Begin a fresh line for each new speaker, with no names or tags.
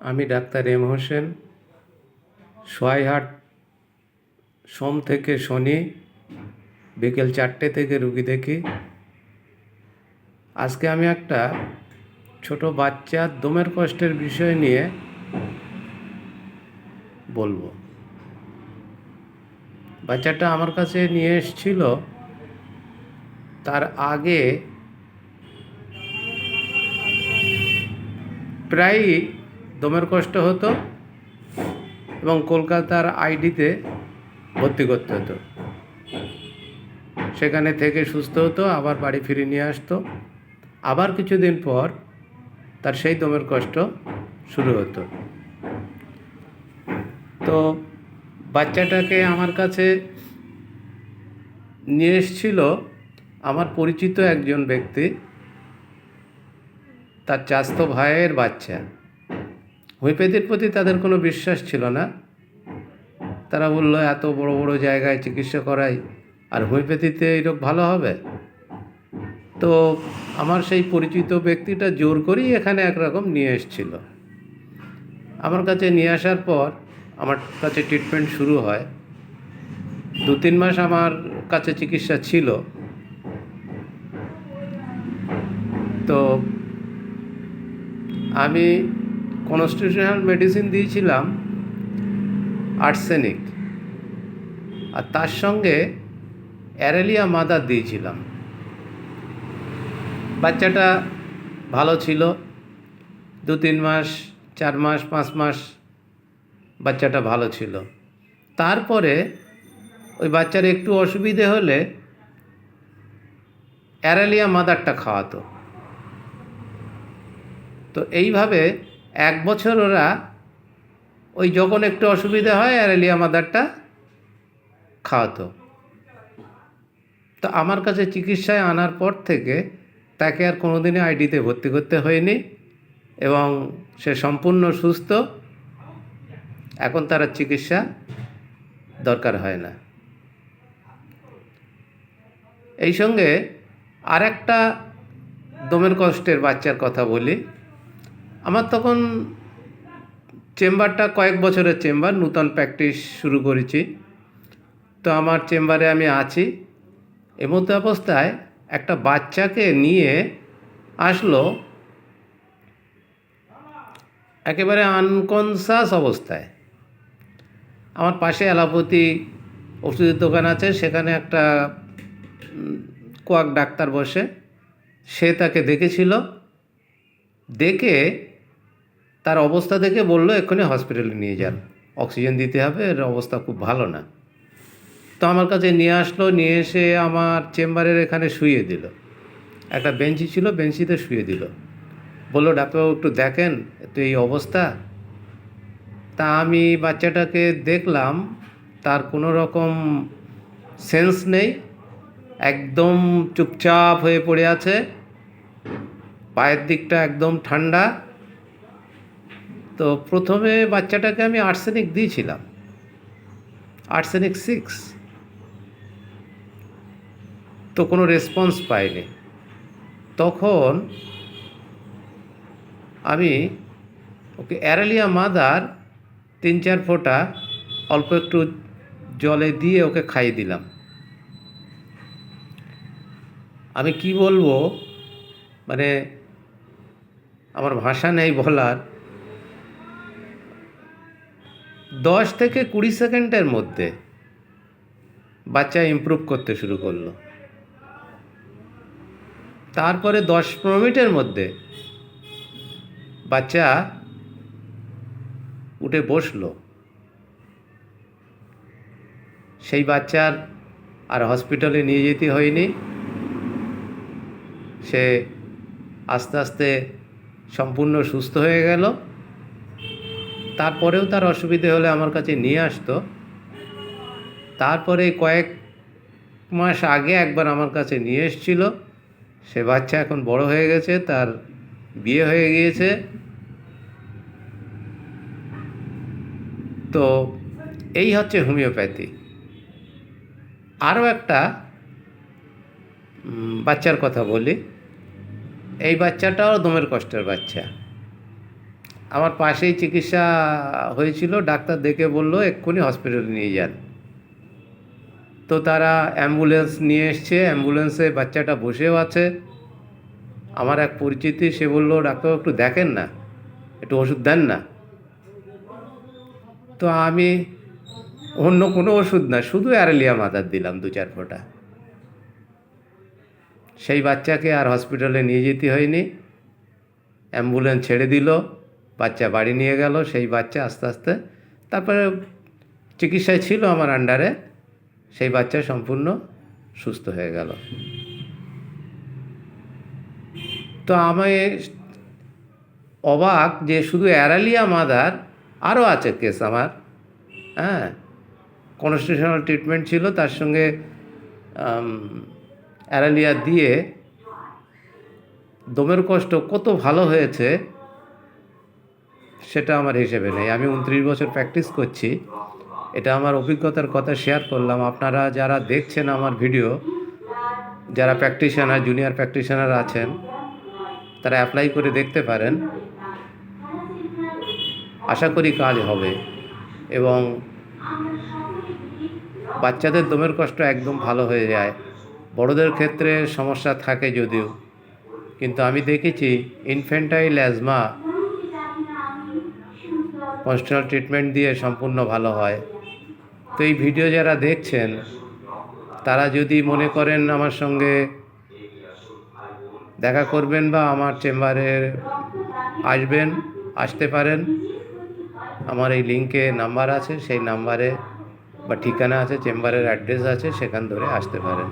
আমি doctor M Hossain, সোয়াইহাট, সোম থেকে শনি বিকেল 4টে থেকে রুগী দেখি। আজকে আমি একটা ছোট বাচ্চার দমের কষ্টের বিষয় নিয়ে বলবো। বাচ্চাটা আমার কাছে নিয়ে এসেছিল, তার আগে প্রায়ই দমের কষ্ট হতো এবং কলকাতার আইডিতে ভর্তি করতে হতো। সেখানে থেকে সুস্থ হতো, আবার বাড়ি ফিরে নিয়ে আসতো। আবার কিছুদিন পর তার সেই দমের কষ্ট শুরু হতো। তো বাচ্চাটাকে আমার কাছে নিয়ে এসেছিল আমার পরিচিত একজন ব্যক্তি, তার চাচাতো ভাইয়ের বাচ্চা। হোমিওপ্যাথির প্রতি তাদের কোনো বিশ্বাস ছিল না। তারা বললো, এত বড় বড় জায়গায় চিকিৎসা করাই, আর হোমিওপ্যাথিতে এই রোগ ভালো হবে? তো আমার সেই পরিচিত ব্যক্তিটা জোর করেই এখানে একরকম নিয়ে এসেছিল। আমার কাছে নিয়ে আসার পর আমার কাছে ট্রিটমেন্ট শুরু হয়। 2-3 মাস আমার কাছে চিকিৎসা ছিল। তো আমি কনস্টিটিউশনাল মেডিসিন দিয়েছিলাম আর্সেনিক, আর তার সঙ্গে অ্যারেলিয়া মাদার দিয়েছিলাম। বাচ্চাটা ভালো ছিল। 2-3 মাস, 4 মাস, 5 মাস বাচ্চাটা ভালো ছিল। তারপরে ওই বাচ্চার একটু অসুবিধে হলে অ্যারেলিয়া মাদারটা খাওয়াতো। তো এইভাবে 1 বছর ওরা ওই যখন একটু অসুবিধা হয় অ্যারেলিয়া মাদারটা খাওয়াতো। তো আমার কাছে চিকিৎসায় আনার পর থেকে তাকে আর কোনোদিনই আইডিতে ভর্তি করতে হয়নি এবং সে সম্পূর্ণ সুস্থ। এখন তার চিকিৎসা দরকার হয় না। এই সঙ্গে আরেকটা দমের কষ্টের বাচ্চার কথা বলি। আমার তখন চেম্বারটা কয়েক বছরের চেম্বার, নূতন প্র্যাকটিস শুরু করেছি। তো আমার চেম্বারে আমি আছি। এমতো অবস্থায় একটা বাচ্চাকে নিয়ে আসলো একেবারে আনকনসাস অবস্থায়। আমার পাশে অ্যালোপ্যাথি ওষুধের দোকান আছে, সেখানে একটা কোয়াক ডাক্তার বসে। সে তাকে দেখেছিল, দেখে তার অবস্থা দেখে বলল, এক্ষুনি হসপিটালে নিয়ে যান, অক্সিজেন দিতে হবে, এর অবস্থা খুব ভালো না। তো আমার কাছে নিয়ে আসলো, নিয়ে এসে আমার চেম্বারের এখানে শুইয়ে দিল। একটা বেঞ্চি ছিল, বেঞ্চিতে শুয়ে দিল। বললো, ডাক্তারবাবু একটু দেখেন, তো এই অবস্থা। তা আমি বাচ্চাটাকে দেখলাম, তার কোনো রকম সেন্স নেই, একদম চুপচাপ হয়ে পড়ে আছে, পায়ের দিকটা একদম ঠান্ডা। তো প্রথমে বাচ্চাটাকে আমি আর্সেনিক দিয়েছিলাম, আর্সেনিক 6। তো কোনো রেসপন্স পাইনি। তখন আমি ওকে অ্যারেলিয়া মাদার 3-4 ফোঁটা অল্প একটু জলে দিয়ে ওকে খাইয়ে দিলাম। আমি কি বলবো, মানে আমার ভাষা নেই বলার। 10 থেকে 20 সেকেন্ডের মধ্যে বাচ্চা ইমপ্রুভ করতে শুরু করলো। তারপরে 10-15 মিনিটের মধ্যে বাচ্চা উঠে বসলো। সেই বাচ্চার আর হসপিটালে নিয়ে যেতে হয়নি। সে আস্তে আস্তে সম্পূর্ণ সুস্থ হয়ে গেল। তারপরেও তার অসুবিধে হলে আমার কাছে নিয়ে আসতো। তারপরে কয়েক মাস আগে একবার আমার কাছে নিয়ে এসেছিল। সে বাচ্চা এখন বড় হয়ে গেছে, তার বিয়ে হয়ে গিয়েছে। তো এই হচ্ছে হোমিওপ্যাথি। আরও একটা বাচ্চার কথা বলি। এই বাচ্চাটাও দমের কষ্টের বাচ্চা। আমার পাশেই চিকিৎসা হয়েছিল, ডাক্তার দেখে বলল এক্ষুনি হসপিটালে নিয়ে যান। তো তারা অ্যাম্বুলেন্স নিয়ে এসছে, অ্যাম্বুলেন্সে বাচ্চাটা বসেও আছে। আমার এক পরিচিতি, সে বলল ডাক্তারবাবু একটু দেখেন না, একটু ওষুধ দেন না। তো আমি অন্য কোনো ওষুধ না, শুধু অ্যারেলিয়া মাদার দিলাম 2-4 ফোঁটা। সেই বাচ্চাকে আর হসপিটালে নিয়ে যেতে হয়নি, অ্যাম্বুলেন্স ছেড়ে দিল, বাচ্চা বাড়ি নিয়ে গেল। সেই বাচ্চা আস্তে আস্তে তারপরে চিকিৎসায় ছিল আমার আন্ডারে, সেই বাচ্চা সম্পূর্ণ সুস্থ হয়ে গেল। তো আমি অবাক যে শুধু অ্যারেলিয়া মাদার, আরও আছে কেস আমার। হ্যাঁ, কনস্টিটিউশনাল ট্রিটমেন্ট ছিল, তার সঙ্গে অ্যারেলিয়া দিয়ে দমের কষ্ট কত ভালো হয়েছে সেটা আমার হিসেবে নেই। আমি 29 বছর প্র্যাকটিস করছি, এটা আমার অভিজ্ঞতার কথা শেয়ার করলাম। আপনারা যারা দেখছেন আমার ভিডিও, যারা প্র্যাকটিশনার, জুনিয়র প্র্যাকটিশনার আছেন, তারা অ্যাপ্লাই করে দেখতে পারেন। আশা করি কাজ হবে এবং বাচ্চাদের দমের কষ্ট একদম ভালো হয়ে যায়। বড়দের ক্ষেত্রে সমস্যা থাকে যদিও, কিন্তু আমি দেখেছি ইনফ্যান্টাইল অ্যাজমা কনস্টিটিউশনাল ট্রিটমেন্ট দিয়ে সম্পূর্ণ ভালো হয়। তো এই ভিডিও যারা দেখছেন, তারা যদি মনে করেন আমার সঙ্গে দেখা করবেন বা আমার চেম্বারে আসতে পারেন, আমার এই লিঙ্কে নাম্বার আছে, সেই নাম্বারে বা ঠিকানা আছে, চেম্বারের অ্যাড্রেস আছে, সেখান ধরে আসতে পারেন।